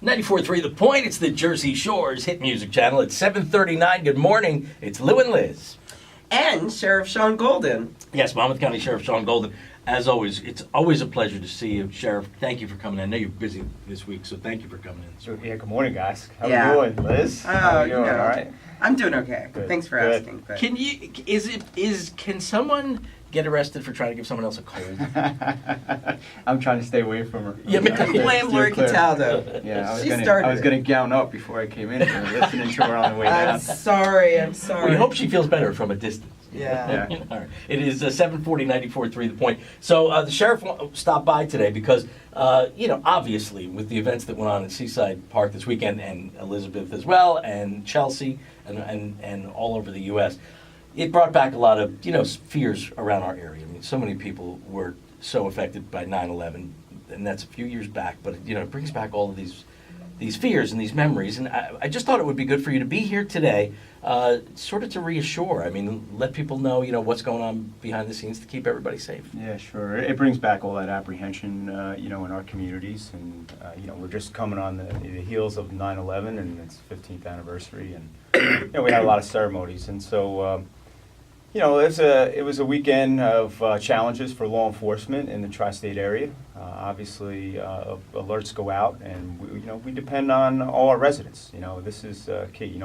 94.3 The Point, it's the Jersey Shore's hit music channel. It's 7:39. Good morning. It's Lou and Liz. And Sheriff Shaun Golden. Yes, Monmouth County Sheriff Shaun Golden. As always, it's always a pleasure to see you, Sheriff. Thank you for coming in. I know you're busy this week, so thank you for coming in. Sure. Yeah, good morning, guys. How Yeah. are you doing, Liz? How are you doing? All right? I'm doing okay. Good. Thanks for Good. asking. But Can someone get arrested for trying to give someone else a cold? I'm trying to stay away from her. Yeah, but I'm blame steer Lori clear. Cataldo. Yeah, She started I was it. gonna gown up before I came in here, listening to her on the way down. I'm sorry. I'm sorry. We hope she feels better from a distance. Yeah. Yeah. All right. It is 7:40, 94.3 The Point. So the sheriff stopped by today because, obviously with the events that went on at Seaside Park this weekend, and Elizabeth as well, and Chelsea, and all over the U.S., it brought back a lot of, fears around our area. I mean, so many people were so affected by 9/11, and that's a few years back, but, it brings back all of these fears and these memories. And I just thought it would be good for you to be here today, sort of to reassure. I mean, let people know, what's going on behind the scenes to keep everybody safe. Yeah, sure. It brings back all that apprehension, in our communities, and we're just coming on the heels of 9/11, and it's 15th anniversary, and we had a lot of ceremonies, and so. It was a weekend of challenges for law enforcement in the tri-state area. Obviously, alerts go out, and we depend on all our residents. This is key.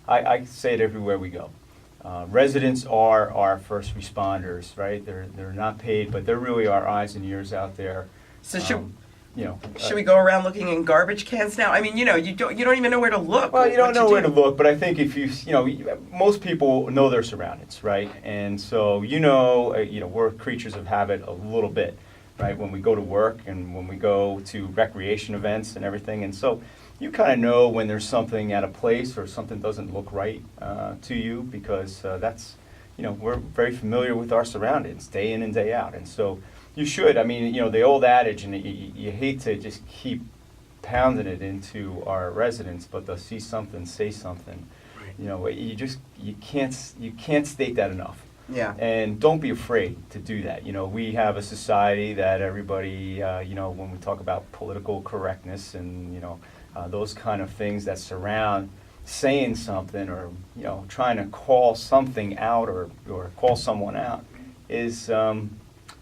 I say it everywhere we go. Residents are our first responders, right? They're not paid, but they're really our eyes and ears out there. So should we go around looking in garbage cans now? I mean, you don't even know where to look. Well, you don't know where to do. look, but I think if most people know their surroundings, right? And so we're creatures of habit a little bit, right? When we go to work and when we go to recreation events and everything, and so you kind of know when there's something out of place or something doesn't look right to you, because that's we're very familiar with our surroundings day in and day out, and so. You should. I mean, the old adage, and you hate to just keep pounding it into our residents, but they'll see something, say something. Right. You can't state that enough. Yeah. And don't be afraid to do that. We have a society that everybody, when we talk about political correctness and those kind of things that surround saying something or trying to call something out or call someone out is.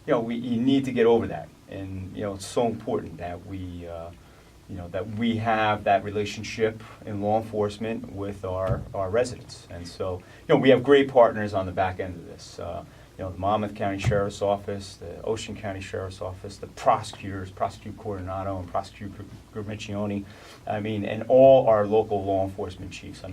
You need to get over that, and it's so important that we have that relationship in law enforcement with our residents, and so we have great partners on the back end of this. The Monmouth County Sheriff's Office, the Ocean County Sheriff's Office, the prosecutors, Prosecutor Coronado and Prosecutor Grimiccioni, and all our local law enforcement chiefs.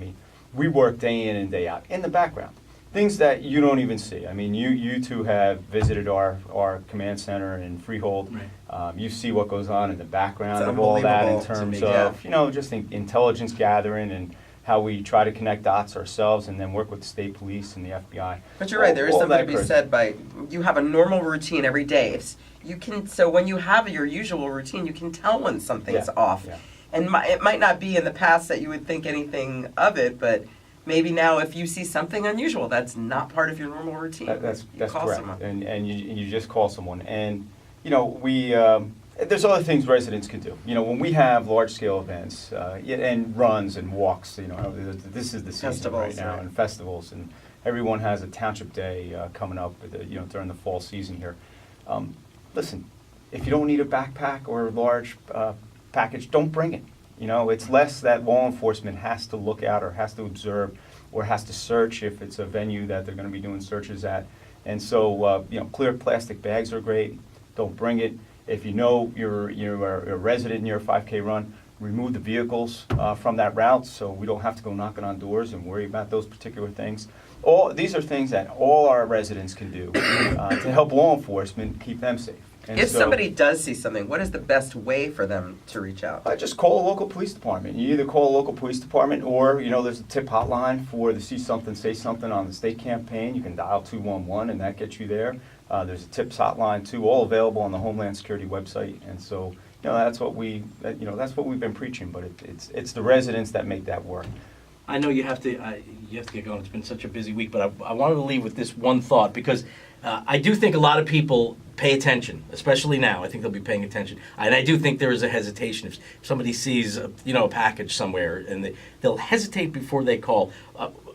We work day in and day out in the background. Things that you don't even see. You two have visited our command center in Freehold. Right. You see what goes on in the background of all that in terms of, just intelligence gathering and how we try to connect dots ourselves and then work with the state police and the FBI. But you're right, there is something to be said by, you have a normal routine every day. So when you have your usual routine, you can tell when something's off. Yeah. And it might not be in the past that you would think anything of it, but maybe now if you see something unusual that's not part of your normal routine, that's call correct. Someone. And you just call someone. And there's other things residents can do. When we have large-scale events and runs and walks, this is the season festivals, right now, and festivals, and everyone has a township day coming up, during the fall season here. Listen, if you don't need a backpack or a large package, don't bring it. It's less that law enforcement has to look out or has to observe or has to search if it's a venue that they're going to be doing searches at. And so, clear plastic bags are great. Don't bring it. If you're a resident near a 5K run, remove the vehicles from that route so we don't have to go knocking on doors and worry about those particular things. These are things that all our residents can do to help law enforcement keep them safe. And if somebody does see something, what is the best way for them to reach out? Just call a local police department. You either call a local police department or, there's a tip hotline for the See Something, Say Something on the state campaign. You can dial 211 and that gets you there. There's a tips hotline too, all available on the Homeland Security website. And so, that's what we've been preaching, but it's the residents that make that work. I know you have to get going. It's been such a busy week, but I wanted to leave with this one thought because I do think a lot of people pay attention, especially now. I think they'll be paying attention, and I do think there is a hesitation if somebody sees a package somewhere, and they'll hesitate before they call.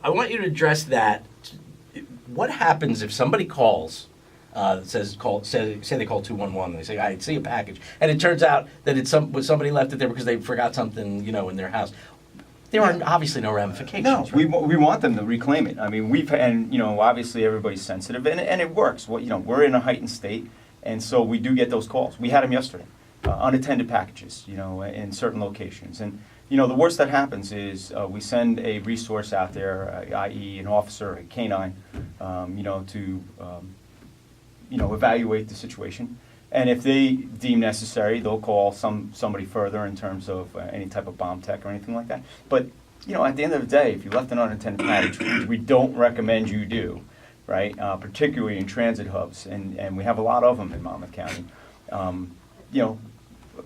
I want you to address that. What happens if somebody calls? Say they call 211 and they say, I see a package, and it turns out that somebody left it there because they forgot something in their house. There are obviously no ramifications. No, right? we want them to reclaim it. I mean, obviously everybody's sensitive, and it works. We're in a heightened state, and so we do get those calls. We had them yesterday, unattended packages, in certain locations. And the worst that happens is we send a resource out there, i.e., an officer, a canine, to evaluate the situation. And if they deem necessary, they'll call somebody further in terms of any type of bomb tech or anything like that. But, at the end of the day, if you left an unattended package, which we don't recommend you do, right, particularly in transit hubs, and we have a lot of them in Monmouth County,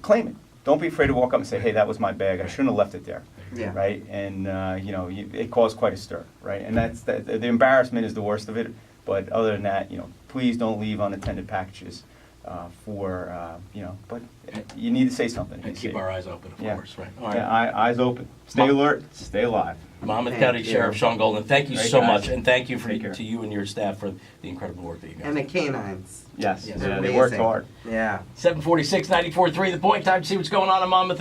claim it. Don't be afraid to walk up and say, hey, that was my bag. I shouldn't have left it there. Yeah. Right? And, it caused quite a stir, right? And that's the embarrassment is the worst of it. But other than that, please don't leave unattended packages. But you need to say something. And keep our eyes open, of course, right? All right. Yeah, eyes open. Stay alert. Stay alive. Monmouth County Sheriff Shaun Golden, thank you so much, and thank you to you and your staff for the incredible work that you guys And the do. canines. Yes, Yes. they worked hard. Yeah. 746, 94.3 The Point. Time to see what's going on in Monmouth.